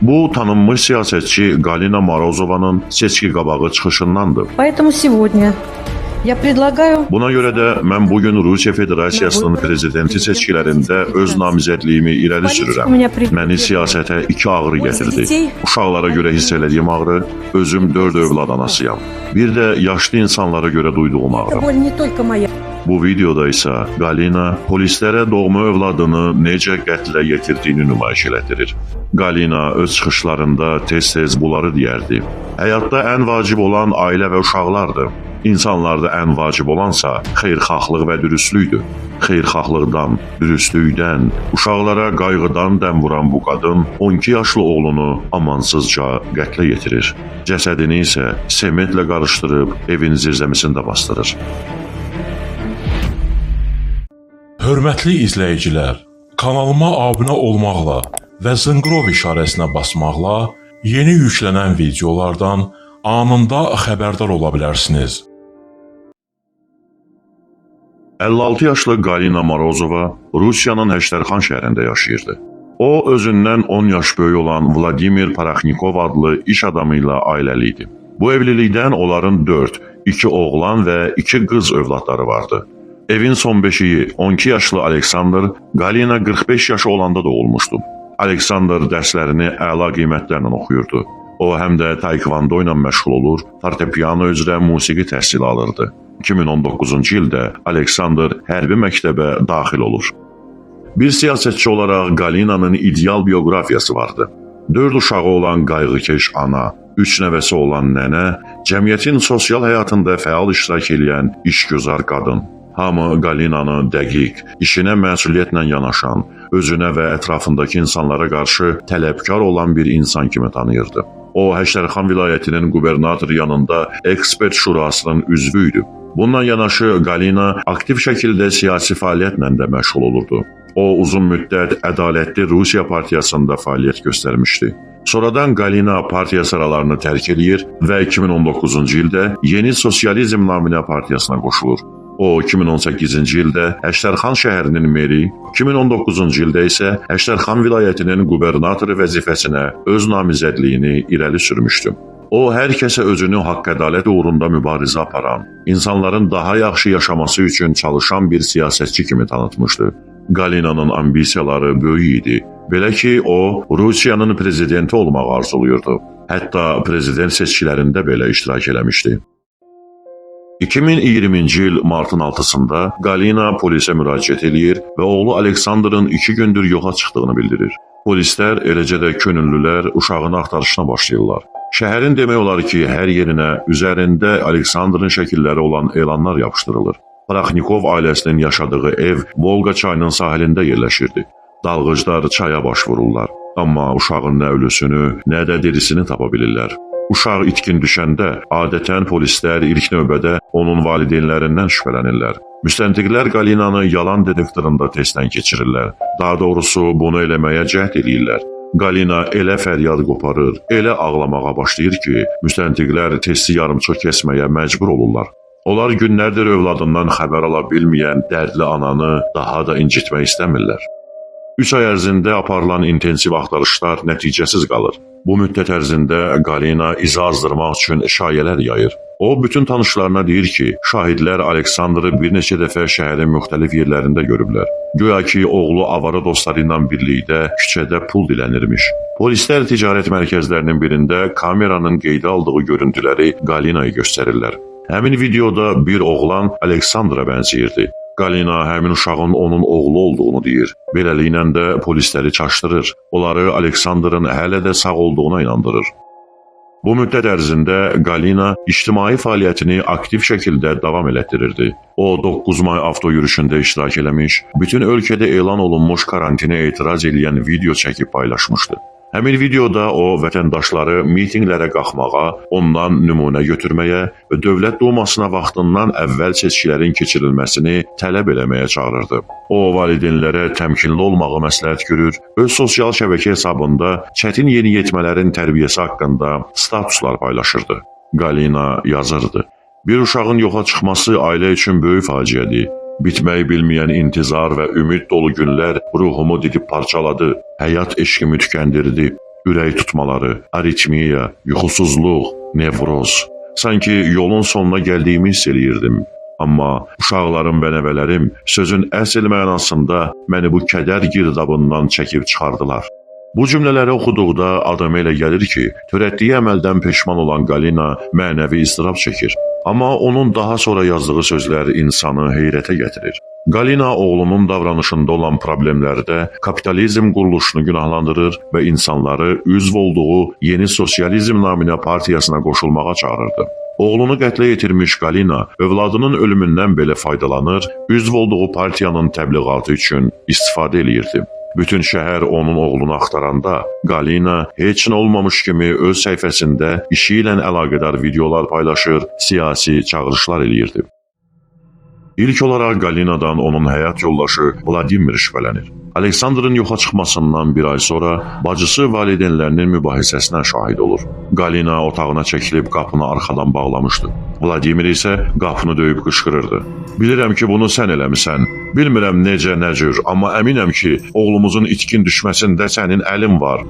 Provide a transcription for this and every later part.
Bu tanınmış siyasetçi Galina Morozovanın seçki qabağı çıxışındandır. Поэтому сегодня я предлагаю Buna görə də mən bugün Rusiya Federasiyasının prezidenti seçkilərində öz namizədliyimi irəli sürürəm. Məni siyasətə iki ağrı gətirdi. Uşaqlara görə hiss elədiyim ağrı, özüm 4 övlad anasıyam. Bir də yaşlı insanlara görə duyduğum ağrı. боль не только моя. Bu videoda isə Galina polislərə doğma övladını necə qətlə yetirdiyini nümayiş elətdirir. Galina öz çıxışlarında tez-tez bunları deyərdi. Həyatda ən vacib olan ailə və uşaqlardır. İnsanlarda ən vacib olansa xeyirxahlıq və dürüstlükdür. Xeyirxahlıqdan, dürüstlükdən, uşaqlara qayğıdan dəm vuran bu qadın 12 yaşlı oğlunu amansızca qətlə yetirir. Cəsədini isə sementlə qarışdırıb evin zirzəmisində bastırır. Hörmətli izləyicilər, kanalıma abunə olmaqla və zınqrov işarəsinə basmaqla yeni yüklənən videolardan anında xəbərdar ola bilərsiniz. 56 yaşlı Galina Morozova Rusiyanın Həştərxan şəhərində yaşayırdı. O, özündən 10 yaş böyük olan Vladimir Paraxnikov adlı iş adamı ilə ailəli idi. Bu evlilikdən onların 4, 2 oğlan və 2 qız övladları vardı. Evin son beşiyi 12 yaşlı Aleksandr, Galina 45 yaşı olanda doğulmuşdu. Aleksandr dərslərini əla qiymətlərlə oxuyurdu. O, həm də taekvondo ilə məşğul olur, fortepiano üzrə musiqi təhsili alırdı. 2019-cu ildə Aleksandr hərbi məktəbə daxil olur. Bir siyasətçi olaraq Galinanın ideal bioqrafiyası vardı. 4 uşağı olan qayğıkeş ana, 3 nəvəsi olan nənə, cəmiyyətin sosial həyatında fəal iştirak edən işgüzar qadın. Hamı Galinanı dəqiq, işinə məsuliyyətlə yanaşan, özünə və ətrafındakı insanlara qarşı tələbkar olan bir insan kimi tanıyırdı. O, Həştərxan vilayətinin qubernatoru yanında ekspert şurasının üzvü idi. Bununla yanaşı Galina aktiv şəkildə siyasi fəaliyyətlə də məşğul olurdu. O, uzun müddət Ədalətli Rusiya partiyasında fəaliyyət göstərmişdi. Sonradan Galina partiya sıralarını tərk edir və 2019-cu ildə Yeni Sosializm naminə partiyasına qoşulur. O, 2018-ci ildə Həştərxan şəhərinin meri, 2019-cu ildə isə Həştərxan vilayətinin qubernatoru vəzifəsinə öz namizədliyini irəli sürmüşdü. O, hər kəsə özünü haqq-ədalət uğrunda mübarizə aparan, insanların daha yaxşı yaşaması üçün çalışan bir siyasətçi kimi tanıtmışdı. Galinanın ambisiyaları böyük idi. Belə ki, o, Rusiyanın prezidenti olmağı arzulayırdı. Hətta prezident seçkilərində belə iştirak eləmişdi. 2020-ci il martın 6-sında Galina polisə müraciət edir və oğlu Aleksandrın 2 gündür yoxa çıxdığını bildirir. Polislər, eləcə də könüllülər uşağını axtarışına başlayırlar. Şəhərin demək olar ki, hər yerinə üzərində Aleksandrın şəkilləri olan elanlar yapışdırılır. Paraxnikov ailəsinin yaşadığı ev Volqa çayının sahilində yerləşirdi. Dalğıclar çaya baş vururlar, amma uşağın nə ölüsünü, nə də dirisini tapa bilirlər. Uşaq itkin düşəndə adətən polislər ilk növbədə onun valideynlərindən şübhələnirlər. Müstəntiqlər Galinanı yalan detektorunda testdən keçirirlər. Daha doğrusu bunu eləməyə cəhd edirlər. Galina elə fəryad qoparır, elə ağlamağa başlayır ki, müstəntiqlər testi yarımçıq kəsməyə məcbur olurlar. Onlar günlərdir övladından xəbər ala bilməyən dərdli ananı daha da incitmək istəmirlər. 3 ay ərzində aparılan intensiv axtarışlar nəticəsiz qalır. Bu müddət ərzində Galina izi azdırmaq üçün şayələr yayır. O, bütün tanışlarına deyir ki, şahidlər Aleksandrı bir neçə dəfə şəhərin müxtəlif yerlərində görüblər. Güya ki, oğlu avara dostları ilə birlikdə küçədə pul dilənirmiş. Polislər ticarət mərkəzlərinin birində kameranın qeydə aldığı görüntüləri Galina'yı göstərirlər. Həmin videoda bir oğlan Aleksandra bənzəyirdi. Galina həmin uşağın onun oğlu olduğunu deyir. Beləliklə də polisləri çaşdırır. Onları Aleksandrın hələ də sağ olduğuna inandırır. Bu müddət ərzində Galina ictimai fəaliyyətini aktiv şəkildə davam elətdirirdi. O, 9 may avto yürüyüşündə iştirak eləmiş, bütün ölkədə elan olunmuş karantinə etiraz edən video çəkib paylaşmışdı. Həmin videoda o, vətəndaşları mitinqlərə qalxmağa, ondan nümunə götürməyə və Dövlət Dumasına vaxtından əvvəl seçkilərin keçirilməsini tələb eləməyə çağırırdı. O, valideynlərə təmkinli olmağı məsləhət görür, öz sosial şəbəkə hesabında çətin yeniyetmələrin tərbiyəsi haqqında statuslar paylaşırdı. Galina yazırdı: "Bir uşağın yoxa çıxması ailə üçün böyük faciədir. Bitmək bilməyən intizar və ümid dolu günlər ruhumu didib parçaladı. Həyat eşqimi tükəndirdi. ürək tutmaları, aritmiya, yuxusuzluq, nevroz. Sanki yolun sonuna gəldiyimi hiss eləyirdim. Amma uşaqlarım və nəvələrim sözün əsl mənasında məni bu kədər girdabından çəkib çıxardılar. Bu cümlələri oxuduqda adama elə gəlir ki, törətdiyi əməldən peşman olan Galina mənəvi istirab çəkir. Amma onun daha sonra yazdığı sözlər insanı heyrətə gətirir. Galina oğlunun davranışında olan problemlərdə kapitalizm quruluşunu günahlandırır və insanları üzv olduğu yeni sosializm naminə partiyasına qoşulmağa çağırırdı. Oğlunu qətlə yetirmiş Galina övladının ölümündən belə faydalanır, üzv olduğu partiyanın təbliğatı üçün istifadə eləyirdi. Bütün şəhər onun oğlunu axtaranda Galina heç nə olmamış kimi öz səhifəsində işi ilə əlaqədar videolar paylaşır, siyasi çağırışlar eləyirdi. İlk olaraq Galinadan onun həyat yoldaşı Vladimir şübhələnir. Aleksandrın yoxa çıxmasından bir ay sonra bacısı valideynlərinin mübahisəsinə şahid olur. Galina otağına çəkilib qapını arxadan bağlamışdı. Vladimir isə qapını döyüb qışqırırdı. Bilirəm ki, bunu sən eləmisən. Bilmirəm necə, nə cür, amma əminəm ki, oğlumuzun itkin düşməsində sənin əlin var.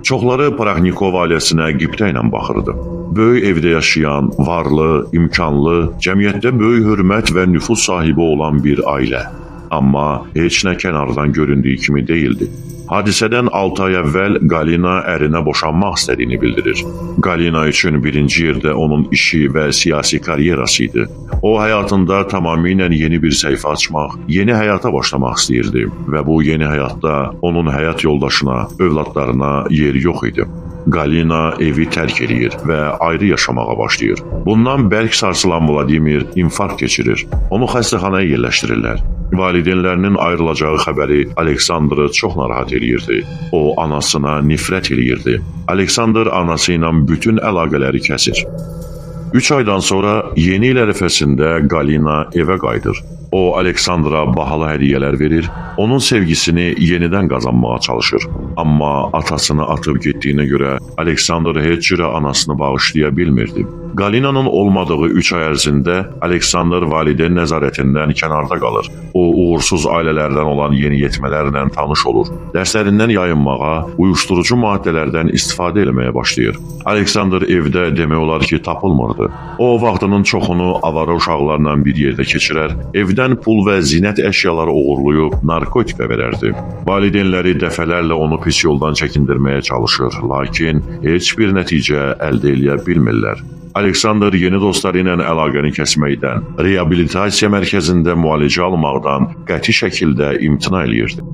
Çoxları Paraxnikov ailəsinə qibtə ilə baxırdı. Böyük evdə yaşayan, varlı, imkanlı, cəmiyyətdə böyük hörmət və nüfuz sahibi olan bir ailə. Amma heç nə kənardan göründüyü kimi değildi. Hadisədən 6 ay əvvəl Galina ərinə boşanmaq istədiyini bildirir. Galina üçün birinci yerdə onun işi və siyasi karyerası idi. O həyatında tamamilə yeni bir səhifə açmaq, yeni həyata başlamaq istəyirdi və bu yeni həyatda onun həyat yoldaşına, övladlarına yer yox idi. Galina evi tərk edir və ayrı yaşamağa başlayır. Bundan bərk sarsılan Vladimir infarkt keçirir. Onu xəstəxanaya yerləşdirirlər. Valideynlərinin ayrılacağı xəbəri Aleksandrı çox narahat eləyirdi. O anasına nifrət eləyirdi. Aleksandr anası ilə bütün əlaqələri kəsir. 3 aydan sonra yeni il ərəfəsində Galina evə qayıdır. O, Aleksandra bahalı hədiyyələr verir, onun sevgisini yenidən qazanmağa çalışır. Amma atasını atıb getdiyinə görə Aleksandr heç cürə anasını bağışlaya bilmirdi. Galinanın olmadığı 3 ay ərzində Aleksandr valideyn nəzarətindən kənarda qalır. O, uğursuz ailələrdən olan yeniyetmələrlə tanış olur. Dərslərindən yayınmağa, uyuşturucu maddələrdən istifadə etməyə başlayır. Aleksandr evdə demək olar ki, tapılmırdı. O, vaxtının çoxunu avara uşaqlarla bir yerdə keçirər, evdən pul və zinət əşyaları uğurlayıb narkotikə verərdi. Valideynləri dəfələrlə onu pis yoldan çəkindirməyə çalışır, lakin heç bir nəticə əldə edə bilmirlər. Aleksandr yeni dostları ilə əlaqəni kəsməkdən, reabilitasiya mərkəzində müalicə almaqdan qəti şəkildə imtina eləyirdi.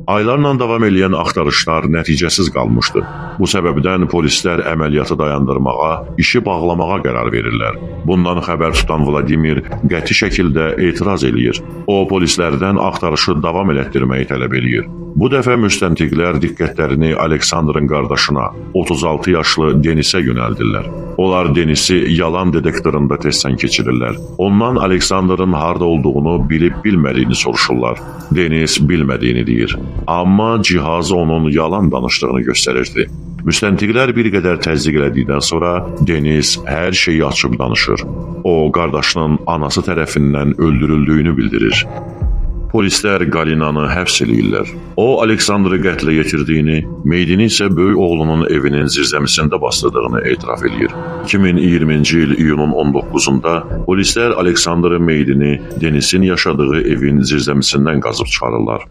Aylarla davam edən axtarışlar nəticəsiz qalmışdı. Bu səbəbdən polislər əməliyyatı dayandırmağa, işi bağlamağa qərar verirlər. Bundan xəbər tutan Vladimir qəti şəkildə etiraz eləyir. O, polislərdən axtarışı davam elətdirməyi tələb eləyir. Bu dəfə müstəntiqlər diqqətlərini Aleksandrın qardaşına, 36 yaşlı Denisə yönəldirlər. Onlar Denisi yalan detektorunda testdən keçirirlər. Ondan Aleksandrın harda olduğunu bilib-bilmədiyini soruşurlar. Denis bilmədiyini deyir. Amma cihaz onun yalan danışdığını göstərirdi. Müstəntiqlər bir qədər təsdiq elədikdən sonra Denis hər şeyi açıb danışır. O, qardaşının anası tərəfindən öldürüldüyünü bildirir. Polislər Galinanı həbs eləyirlər. O, Aleksandrı qətlə yetirdiyini, meydini isə böyük oğlunun evinin zirzəmisində basdırdığını etiraf eləyir. 2020-ci il iyunun 19-unda polislər Aleksandrın meydini Denisin yaşadığı evin zirzəmisindən qazıb çıxarırlar.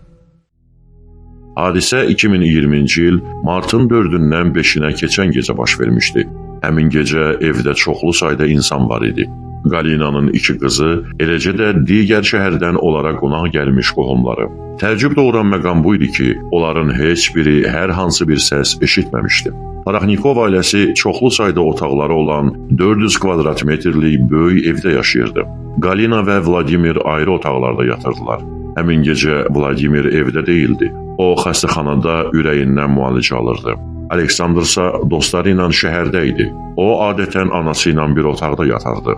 Hadisə 2020-ci il martın 4-dən 5-nə keçən gecə baş vermişdi. Həmin gecə evdə çoxlu sayda insan var idi. Galinanın 2 qızı, eləcə də digər şəhərdən onlara qonaq gəlmiş qohumları. Təəccüb doğuran məqam bu idi ki, onların heç biri hər hansı bir səs eşitməmişdi. Paraxnikov ailəsi çoxlu sayda otaqları olan 400 kvadrat metrlik böyük evdə yaşayırdı. Galina və Vladimir ayrı otaqlarda yatırdılar. Həmin gecə Vladimir evdə deyildi. O, xəstəxanada ürəyindən müalicə alırdı. Aleksandr isə dostları ilə şəhərdə idi. O, adətən anası ilə bir otaqda yatardı.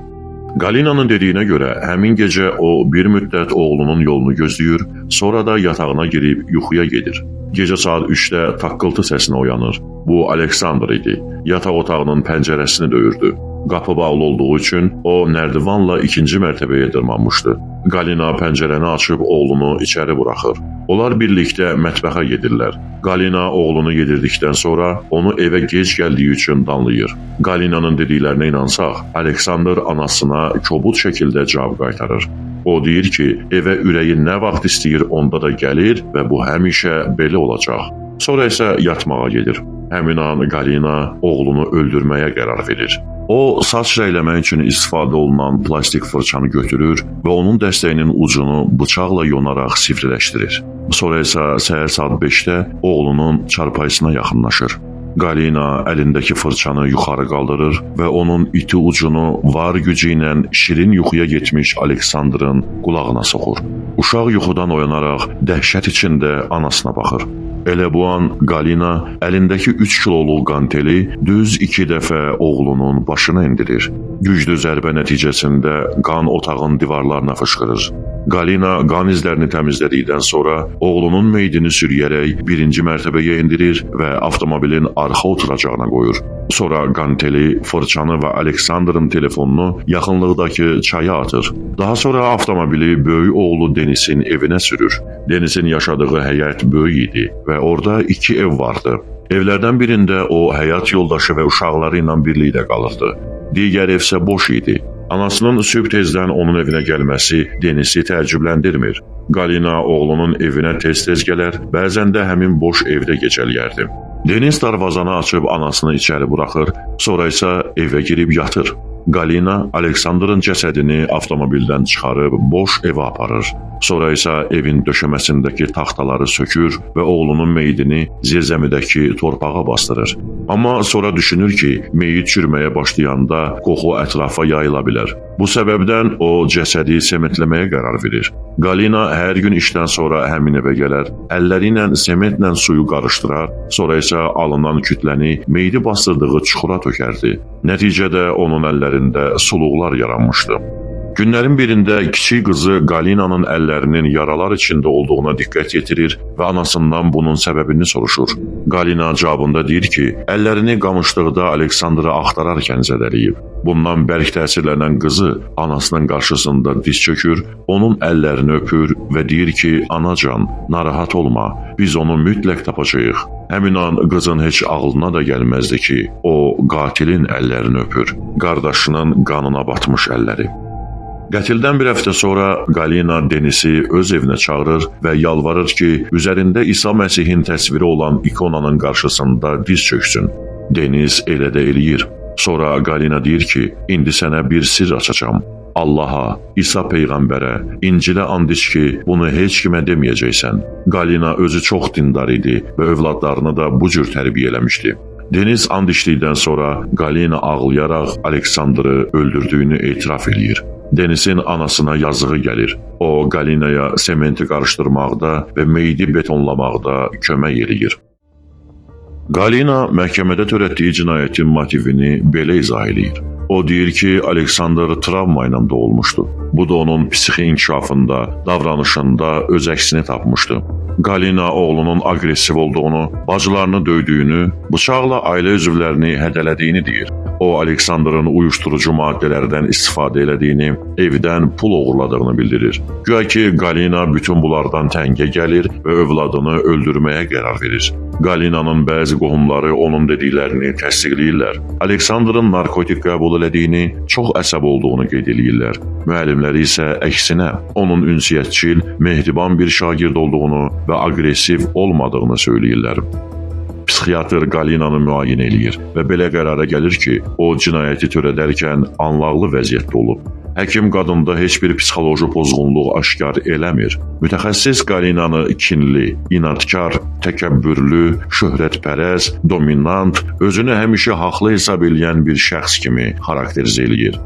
Galinanın dediyinə görə həmin gecə o bir müddət oğlunun yolunu gözləyir, sonra da yatağına girib yuxuya gedir. Gecə saat 3-də taqqıltı səsinə oyanır. Bu Aleksandr idi. Yataq otağının pəncərəsini döyürdü. Qapı bağlı olduğu üçün o nərdivanla ikinci mərtəbəyə dırmanmışdı. Galina pəncərəni açıb oğlunu içəri buraxır. Onlar birlikdə mətbəxə gedirlər. Galina oğlunu yedirdikdən sonra onu evə gec gəldiyi üçün danlayır. Galinanın dediklərinə inansaq, Aleksandr anasına kobud şəkildə cavab qaytarır. O deyir ki, evə ürəyi nə vaxt istəyir onda da gəlir və bu həmişə belə olacaq. Sonra isə yatmağa gedir. Həmin an Galina oğlunu öldürməyə qərar verir. O, saç rəyləmək üçün istifadə olunan plastik fırçanı götürür və onun dəstəyinin ucunu bıçaqla yonaraq sivriləşdirir. Sonra isə səhər saat 5-də oğlunun çarpayısına yaxınlaşır. Galina əlindəki fırçanı yuxarı qaldırır və onun iti ucunu var gücü ilə şirin yuxuya getmiş Aleksandrın qulağına soxur. Uşaq yuxudan oyanaraq dəhşət içində anasına baxır. Elə bu an Galina əlindəki 3 kiloluq qanteli düz 2 dəfə oğlunun başına endirir. Güclü zərbə nəticəsində qan otağın divarlarına fışqırır. Galina qan izlərini təmizlədikdən sonra oğlunun meydini sürüyərək birinci mərtəbəyə endirir və avtomobilin arxa oturacağına qoyur. Sonra qanteli, fırçanı və Aleksandrın telefonunu yaxınlıqdakı çaya atır. Daha sonra avtomobili böyük oğlu Denisin evinə sürür. Denisin yaşadığı həyət böyük idi və orada 2 ev vardı. Evlərdən birində o həyat yoldaşı və uşaqları ilə birlikdə qalırdı. Digər ev isə boş idi. Anasının sübh tezdən onun evinə gəlməsi Denisi təəccübləndirmir. Galina oğlunun evinə tez-tez gələr, bəzən də həmin boş evdə gecələyərdi. Denis darvazanı açıb anasını içəri buraxır, sonra isə evə girib yatır. Galina Aleksandrın cəsədini avtomobildən çıxarıb boş evə aparır. Sonra isə evin döşəməsindəki taxtaları sökür və oğlunun meyidini zirzəmidəki torpağa bastırır. Amma sonra düşünür ki, meyit çürüməyə başlayanda qoxu ətrafa yayıla bilər. Bu səbəbdən o cəsədi sementləməyə qərar verir. Galina hər gün işdən sonra həmin evə gələr, əlləri ilə sementlə suyu qarışdırar, sonra isə alınan kütləni meyidi bastırdığı çuxura tökərdi. Nəticədə onun əllərində suluqlar yaranmışdı. Günlərin birində kiçik qızı Galinanın əllərinin yaralar içində olduğuna diqqət yetirir və anasından bunun səbəbini soruşur. Galina cavabında deyir ki, əllərini qamışdıqda Aleksandrı axtararkən zədələyib. Bundan bərk təsirlənən qızı anasının qarşısında diz çökür, onun əllərini öpür və deyir ki, anacan, narahat olma, biz onu mütləq tapacağıq. Həmin an qızın heç ağlına da gəlməzdi ki, o qatilin əllərini öpür, qardaşının qanına batmış əlləri. Qətildən bir həftə sonra Galina Denisi öz evinə çağırır və yalvarır ki, üzərində İsa Məsihin təsviri olan ikonanın qarşısında diz çöksün. Denis elə də eləyir. Sonra Galina deyir ki, indi sənə bir sirr açacağam. Allaha, İsa Peyğəmbərə, İncilə and iç ki, bunu heç kimə deməyəcəksən. Galina özü çox dindar idi və övladlarını da bu cür tərbiyə eləmişdi. Deniz and içdikdən sonra Galina ağlayaraq Aleksandrı öldürdüyünü etiraf eləyir. Denisin anasına yazığı gəlir. O, Galinaya sementi qarışdırmaqda və meyidi betonlamaqda kömək eləyir. Galina məhkəmədə törətdiyi cinayətin motivini belə izah eləyir. O deyir ki, Aleksandr travma ilə doğulmuşdu. Bu da onun psixi inkişafında, davranışında öz əksini tapmışdı. Galina oğlunun aqressiv olduğunu, bacılarını döydüyünü, bıçaqla ailə üzvlərini hədələdiyini deyir. O, Aleksandrın uyuşturucu maddələrdən istifadə elədiyini, evdən pul oğurladığını bildirir. Güya ki, Galina bütün bunlardan təngə gəlir və övladını öldürməyə qərar verir. Galinanın bəzi qohumları onun dediklərini təsdiqləyirlər. Aleksandrın narkotik qəbul elədiyini, çox əsəb olduğunu qeyd edirlər. Müəllimləri isə əksinə, onun ünsiyyətçil, mehriban bir şagird olduğunu və aqressiv olmadığını söyləyirlər. Psixiatr Galinanı müayinə eləyir və belə qərara gəlir ki, o cinayəti törədərkən anlaqlı vəziyyətdə olub. Həkim qadında heç bir psixoloji pozğunluq aşkar eləmir. Mütəxəssis Galinanı kinli, inadkar, təkəbbürlü, şöhrətpərəz, dominant, özünü həmişə haqlı hesab eləyən bir şəxs kimi xarakterizə eləyir.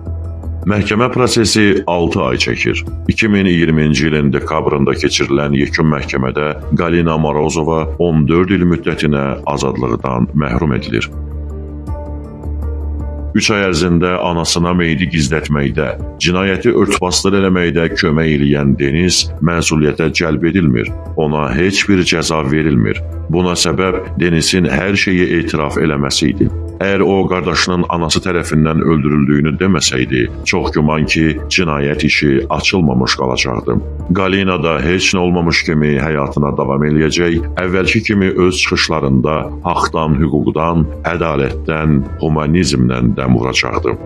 Məhkəmə prosesi 6 ay çəkir. 2020-ci ilin dekabrında keçirilən yekun məhkəmədə Galina Morozova 14 il müddətinə azadlıqdan məhrum edilir. 3 ay ərzində anasına meyidi gizlətməkdə, cinayəti örtbasdır eləməkdə kömək eləyən Deniz məsuliyyətə cəlb edilmir. Ona heç bir cəza verilmir. Buna səbəb Denizin hər şeyi etiraf eləməsi idi. Əgər o qardaşının anası tərəfindən öldürüldüyünü deməsəydi, çox güman ki, cinayət işi açılmamış qalacaqdı. Galina da heç nə olmamış kimi həyatına davam eləyəcək, əvvəlki kimi öz çıxışlarında haqdan, hüquqdan, ədalətdən, humanizmdən dəm vuracaqdı.